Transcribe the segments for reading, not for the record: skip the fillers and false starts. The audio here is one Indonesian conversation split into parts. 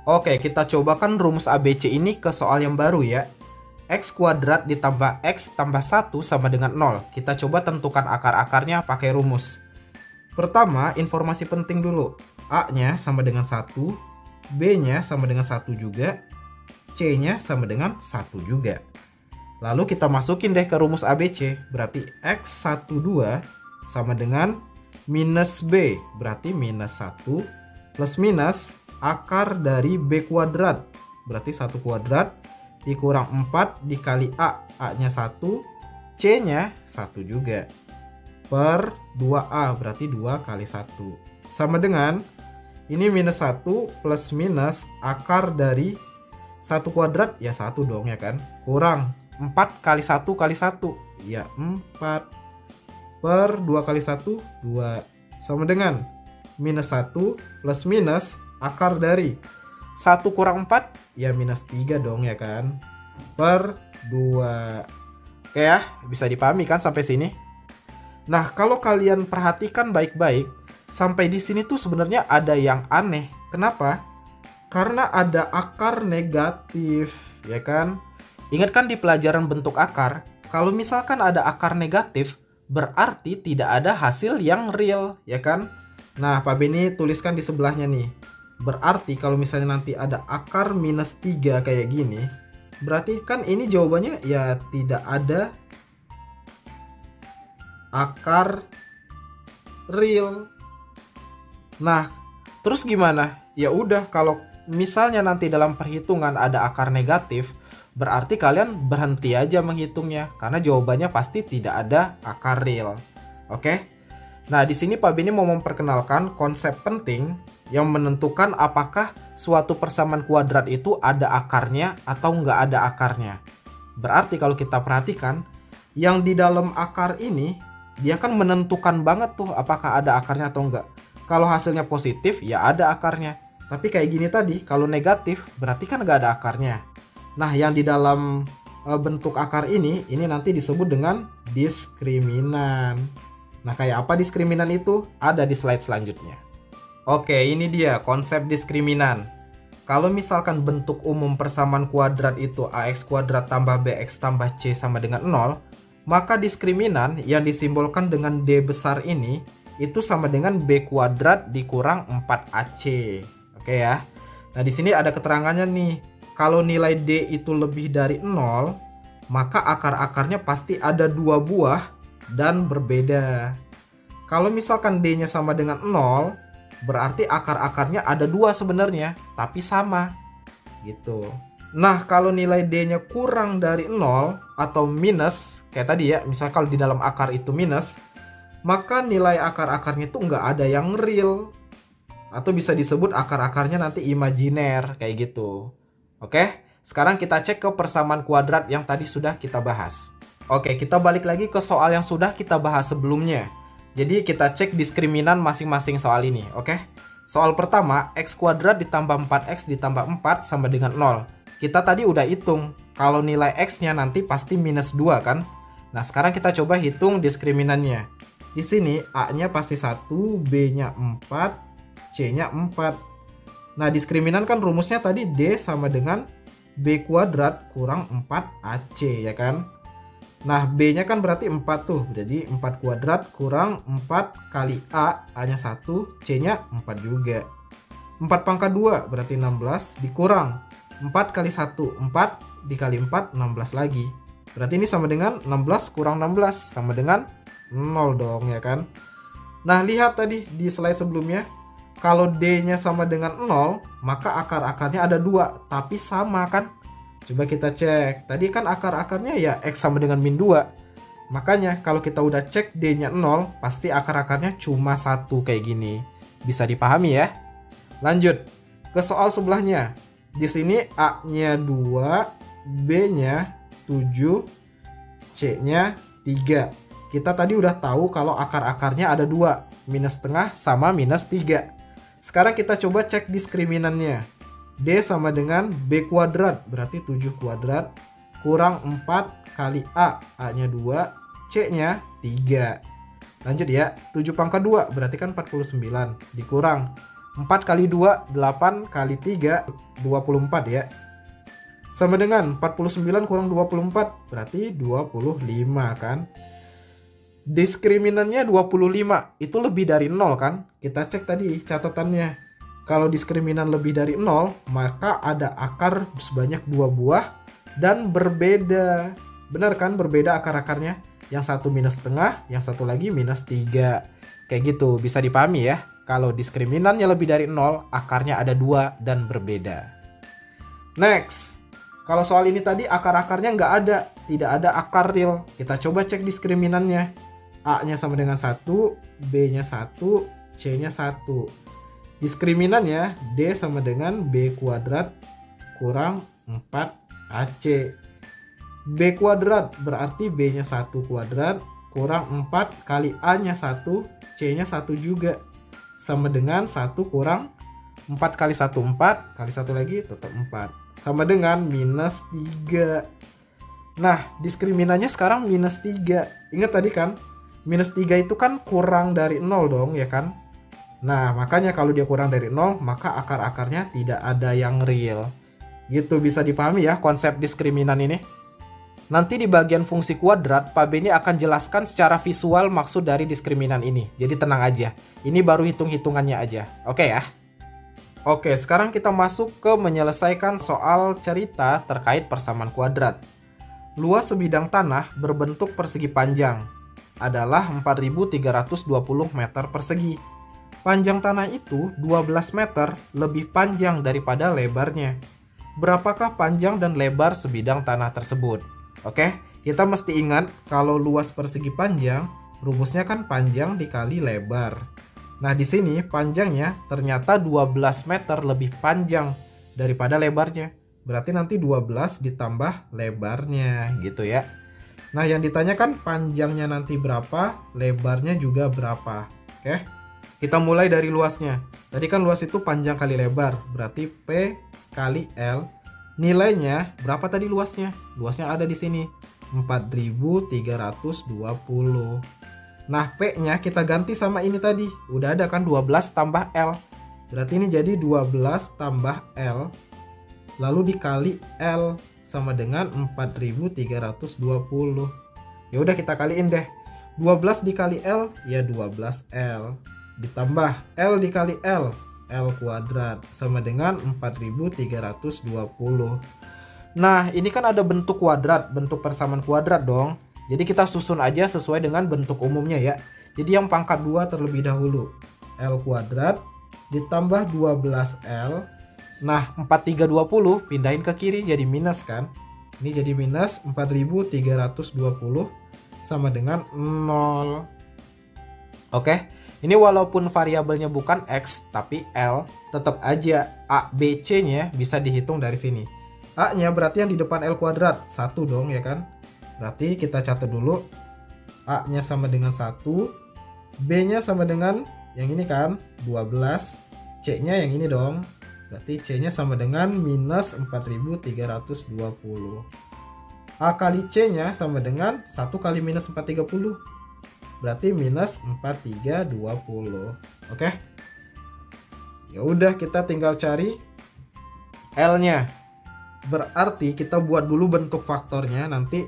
Oke, kita cobakan rumus ABC ini ke soal yang baru ya. X kuadrat ditambah X tambah 1 sama dengan 0. Kita coba tentukan akar-akarnya pakai rumus. Pertama, informasi penting dulu. A-nya sama dengan 1, B-nya sama dengan 1 juga, C-nya sama dengan 1 juga. Lalu kita masukin deh ke rumus ABC. Berarti X12 sama dengan minus B. Berarti minus 1 plus minus akar dari B kuadrat. Berarti 1 kuadrat dikurang 4 dikali A. A-nya 1, C-nya 1 juga. Per 2A, berarti 2 kali 1. Sama dengan, ini minus 1 plus minus akar dari 1 kuadrat, ya 1 dong ya kan. Kurang 4 kali 1 kali 1, ya 4. Per 2 kali 1, 2. Sama dengan minus 1 plus minus akar dari 1 kurang 4, ya minus 3 dong ya kan. Per 2. Oke ya, bisa dipahami kan sampai sini? Nah, kalau kalian perhatikan baik-baik, sampai di sini tuh sebenarnya ada yang aneh. Kenapa? Karena ada akar negatif, ya kan? Ingat kan di pelajaran bentuk akar, kalau misalkan ada akar negatif, berarti tidak ada hasil yang real, ya kan? Nah, Pak Beni tuliskan di sebelahnya nih. Berarti kalau misalnya nanti ada akar minus 3 kayak gini, berarti kan ini jawabannya ya tidak ada akar real. Nah, terus gimana? Ya udah, kalau misalnya nanti dalam perhitungan ada akar negatif, berarti kalian berhenti aja menghitungnya karena jawabannya pasti tidak ada akar real. Oke? Nah, di sini Pak Beni mau memperkenalkan konsep penting yang menentukan apakah suatu persamaan kuadrat itu ada akarnya atau nggak ada akarnya. Berarti kalau kita perhatikan, yang di dalam akar ini dia kan menentukan banget tuh apakah ada akarnya atau enggak. Kalau hasilnya positif, ya ada akarnya. Tapi kayak gini tadi, kalau negatif, berarti kan nggak ada akarnya. Nah, yang di dalam bentuk akar ini nanti disebut dengan diskriminan. Nah, kayak apa diskriminan itu? Ada di slide selanjutnya. Oke, ini dia konsep diskriminan. Kalau misalkan bentuk umum persamaan kuadrat itu AX kuadrat tambah BX tambah C sama dengan 0, maka diskriminan yang disimbolkan dengan D besar ini itu sama dengan B kuadrat dikurang 4AC. Oke ya. Nah, di sini ada keterangannya nih. Kalau nilai D itu lebih dari 0, maka akar-akarnya pasti ada 2 buah dan berbeda. Kalau misalkan D-nya sama dengan 0, berarti akar-akarnya ada 2 sebenarnya, tapi sama. Gitu. Nah, kalau nilai D-nya kurang dari 0 atau minus, kayak tadi ya, misal kalau di dalam akar itu minus, maka nilai akar-akarnya itu nggak ada yang real. Atau bisa disebut akar-akarnya nanti imajiner, kayak gitu. Oke, sekarang kita cek ke persamaan kuadrat yang tadi sudah kita bahas. Oke, kita balik lagi ke soal yang sudah kita bahas sebelumnya. Jadi kita cek diskriminan masing-masing soal ini, oke? Soal pertama, X kuadrat ditambah 4X ditambah 4 sama dengan 0. Kita tadi udah hitung, kalau nilai X-nya nanti pasti minus 2 kan? Nah, sekarang kita coba hitung diskriminannya. Di sini A-nya pasti 1, B-nya 4, C-nya 4. Nah, diskriminan kan rumusnya tadi D sama dengan B kuadrat kurang 4AC, ya kan? Nah, B-nya kan berarti 4 tuh. Jadi 4 kuadrat kurang 4 kali A, A-nya 1, C-nya 4 juga. 4 pangkat 2 berarti 16 dikurang 4 kali 1, 4 dikali 4, 16 lagi. Berarti ini sama dengan 16 kurang 16, sama dengan 0 dong ya kan. Nah, lihat tadi di slide sebelumnya, kalau D-nya sama dengan 0, maka akar-akarnya ada 2, tapi sama kan. Coba kita cek, tadi kan akar-akarnya ya X sama dengan min 2. Makanya kalau kita udah cek D-nya 0, pasti akar-akarnya cuma 1 kayak gini. Bisa dipahami ya? Lanjut ke soal sebelahnya. Di sini A-nya 2, B-nya 7, C-nya 3. Kita tadi udah tahu kalau akar-akarnya ada 2, minus setengah sama minus 3. Sekarang kita coba cek diskriminannya. D sama dengan B kuadrat, berarti 7 kuadrat, kurang 4 kali A, A-nya 2, C-nya 3. Lanjut ya, 7 pangkat 2, berarti kan 49, dikurang 4 kali 2, 8 kali 3, 24 ya. Sama dengan 49 kurang 24 berarti 25 kan. Diskriminannya 25 itu lebih dari 0 kan. Kita cek tadi catatannya. Kalau diskriminan lebih dari 0 maka ada akar sebanyak 2 buah dan berbeda. Benar kan, berbeda akar-akarnya. Yang satu minus setengah, yang satu lagi minus 3. Kayak gitu, bisa dipahami ya. Kalau diskriminannya lebih dari 0, akarnya ada 2 dan berbeda. Next. Kalau soal ini tadi akar-akarnya nggak ada. Tidak ada akar real. Kita coba cek diskriminannya. A-nya sama dengan 1, B-nya 1, C-nya 1. Diskriminannya D sama dengan B kuadrat kurang 4AC. B kuadrat berarti B-nya 1 kuadrat kurang 4 kali A-nya 1, C-nya 1 juga. Sama dengan 1 kurang 4 kali 1, 4. Kali 1 lagi tetap 4. Sama dengan minus 3. Nah, diskriminannya sekarang minus 3. Ingat tadi kan, minus 3 itu kan kurang dari 0 dong, ya kan? Nah, makanya kalau dia kurang dari 0, maka akar-akarnya tidak ada yang real. Gitu, bisa dipahami ya konsep diskriminan ini. Nanti di bagian fungsi kuadrat, Pak Beni akan jelaskan secara visual maksud dari diskriminan ini. Jadi tenang aja, ini baru hitung-hitungannya aja. Oke ya? Oke, sekarang kita masuk ke menyelesaikan soal cerita terkait persamaan kuadrat. Luas sebidang tanah berbentuk persegi panjang adalah 4.320 meter persegi. Panjang tanah itu 12 meter lebih panjang daripada lebarnya. Berapakah panjang dan lebar sebidang tanah tersebut? Oke, kita mesti ingat kalau luas persegi panjang, rumusnya kan panjang dikali lebar. Nah, di sini panjangnya ternyata 12 meter lebih panjang daripada lebarnya. Berarti nanti 12 ditambah lebarnya gitu ya. Nah, yang ditanyakan panjangnya nanti berapa, lebarnya juga berapa. Oke. Kita mulai dari luasnya. Tadi kan luas itu panjang kali lebar, berarti P kali L. Nilainya berapa tadi luasnya? Luasnya ada di sini, 4.320. Nah, P-nya kita ganti sama ini tadi. Udah ada kan 12 tambah L. Berarti ini jadi 12 tambah L. Lalu dikali L sama dengan 4.320. Ya udah kita kaliin deh. 12 dikali L ya 12L. Ditambah L dikali L. L kuadrat sama dengan 4.320. Nah, ini kan ada bentuk kuadrat, bentuk persamaan kuadrat dong. Jadi kita susun aja sesuai dengan bentuk umumnya ya. Jadi yang pangkat 2 terlebih dahulu. L kuadrat ditambah 12L. Nah, 4.320 pindahin ke kiri jadi minus kan. Ini jadi minus 4.320 sama dengan 0. Oke. Ini walaupun variabelnya bukan X tapi L, tetap aja A, B, C-nya bisa dihitung dari sini. A-nya berarti yang di depan L kuadrat, 1 dong ya kan. Berarti kita catat dulu, A-nya sama dengan 1, B-nya sama dengan yang ini kan, 12, C-nya yang ini dong. Berarti C-nya sama dengan minus 4.320. A kali C-nya sama dengan 1 kali minus 430. Berarti minus 4.320. Oke. Ya udah, kita tinggal cari L-nya. Berarti kita buat dulu bentuk faktornya, nanti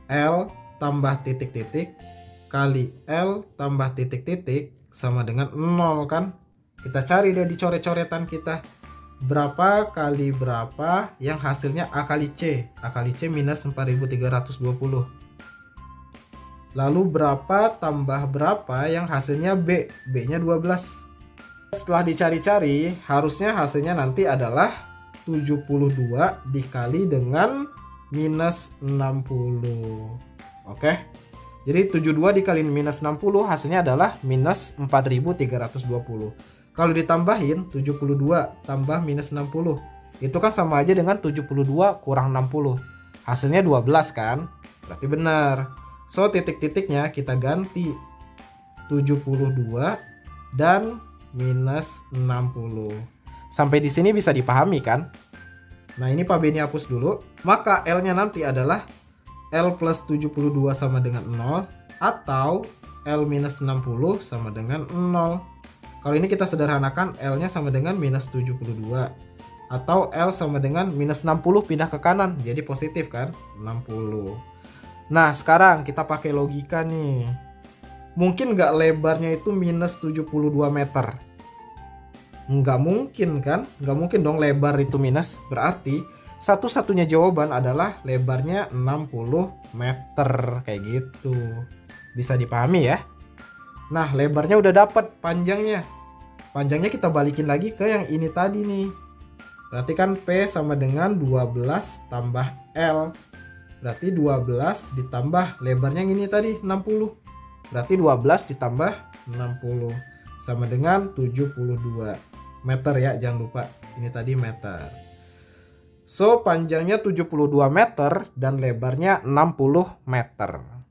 L tambah titik-titik kali L tambah titik-titik sama dengan 0 kan. Kita cari deh di coret-coretan kita. Berapa kali berapa yang hasilnya A kali C. A kali C minus 4.320. Lalu berapa tambah berapa yang hasilnya B. B-nya 12. Setelah dicari-cari, harusnya hasilnya nanti adalah 72 dikali dengan minus 60. Oke. Jadi 72 dikali minus 60 hasilnya adalah minus 4.320. Kalau ditambahin 72 tambah minus 60, itu kan sama aja dengan 72 kurang 60. Hasilnya 12 kan? Berarti benar. So titik-titiknya kita ganti 72 dan minus 60. Sampai di sini bisa dipahami kan? Nah, ini Pak Beni hapus dulu. Maka L-nya nanti adalah L plus 72 sama dengan 0 atau L minus 60 sama dengan 0. Kalau ini kita sederhanakan, L-nya sama dengan minus 72 Atau L sama dengan minus 60 pindah ke kanan, jadi positif kan, 60. Nah sekarang kita pakai logika nih. Mungkin nggak lebarnya itu minus 72 meter? Nggak mungkin kan? Nggak mungkin dong lebar itu minus. Berarti satu-satunya jawaban adalah lebarnya 60 meter. Kayak gitu. Bisa dipahami ya? Nah lebarnya udah dapat, panjangnya. Panjangnya kita balikin lagi ke yang ini tadi nih. Berarti kan P sama dengan 12 tambah L. Berarti 12 ditambah lebarnya yang ini tadi 60. Berarti 12 ditambah 60 sama dengan 72 meter ya, jangan lupa. Ini tadi meter. So, panjangnya 72 meter dan lebarnya 60 meter.